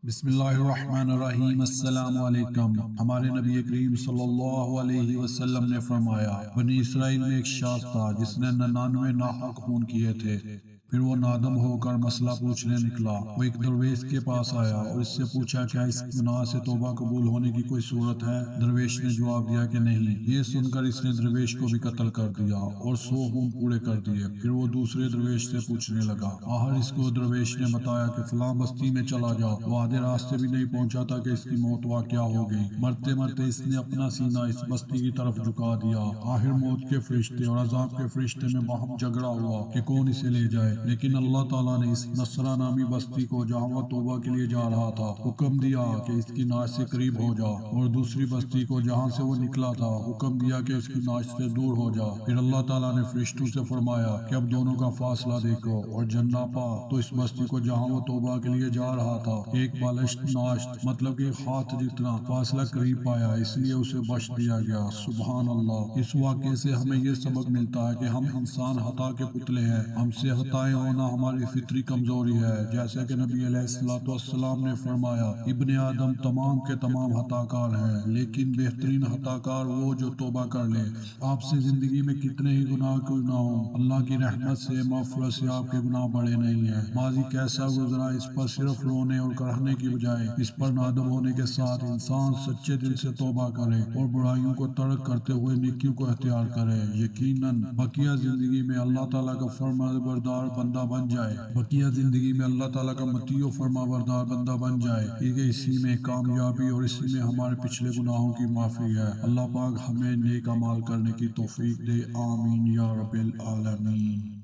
بسم اللہ الرحمن الرحیم۔ السلام علیکم۔ ہمارے نبی کریم صلی اللہ علیہ وسلم نے فرمایا، بنی اسرائیل میں ایک شخص تھا جس نے 99 ناحق خون کیے تھے۔ پھر وہ نادم ہو کر مسئلہ پوچھنے نکلا۔ وہ ایک درویش کے پاس آیا اور اس سے پوچھا، کیا اس گناہ سے توبہ قبول ہونے کی کوئی صورت ہے؟ درویش نے جواب دیا کہ نہیں۔ یہ سن کر اس نے درویش کو بھی قتل کر دیا اور 100 خون پورے کر دیے۔ پھر وہ دوسرے درویش سے پوچھنے لگا۔ آخر اس کو درویش نے بتایا کہ فلاں بستی میں چلا جا۔ وہ آدھے راستے بھی نہیں پہنچا تھا کہ اس کی موت واقع ہو گئی۔ مرتے مرتے اس نے اپنا سینہ اس بستی کی طرف جھکا دیا۔ آخر موت کے فرشتے اور عذاب کے فرشتے میں باہم جھگڑا ہوا کہ کون اسے لے جائے، لیکن اللہ تعالیٰ نے اس نصرہ نامی بستی کو جہاں وہ توبہ کے لیے جا رہا تھا حکم دیا کہ اس کی ناش سے قریب ہو جا، اور دوسری بستی کو جہاں سے وہ نکلا تھا حکم دیا کہ اس کی ناش سے دور ہو جا۔ پھر اللہ تعالیٰ نے فرشتوں سے فرمایا کہ اب دونوں کا فاصلہ دیکھو، اور جنہ پا تو اس بستی کو جہاں وہ توبہ کے لیے جا رہا تھا ایک بالشت ناشت مطلب کہ ہاتھ جتنا فاصلہ قریب پایا، اس لیے اسے بخش دیا گیا۔ سبحان اللہ۔ اس واقعے سے ہمیں یہ سبق ملتا ہے کہ ہم انسان خطا کے پتلے ہیں، ہم سے خطائیں ہونا ہماری فطری کمزوری ہے، جیسے کہ نبی علیہ السلام نے فرمایا، ابن آدم تمام کے تمام خطا کار ہیں، لیکن بہترین خطا کار وہ جو توبہ کر لے۔ آپ سے زندگی میں کتنے ہی گناہ کیوں نہ ہوں، اللہ کی رحمت سے مغفرت سے آپ کے گناہ بڑے نہیں ہیں۔ ماضی کیسا گزرا اس پر صرف رونے اور کرہنے کی بجائے اس پر نادم ہونے کے ساتھ انسان سچے دل سے توبہ کرے اور برائیوں کو ترک کرتے ہوئے نیکیوں کو اختیار کرے۔ یقیناً بقیہ زندگی میں اللہ تعالیٰ کا فرما بردار بندہ بن جائے، بقیہ زندگی میں اللہ تعالیٰ کا مطیع و فرما بردار بندہ بن جائے، کیونکہ اسی میں کامیابی اور اسی میں ہمارے پچھلے گناہوں کی معافی ہے۔ اللہ پاک ہمیں نیک اعمال کرنے کی توفیق دے، آمین یا رب العالمین۔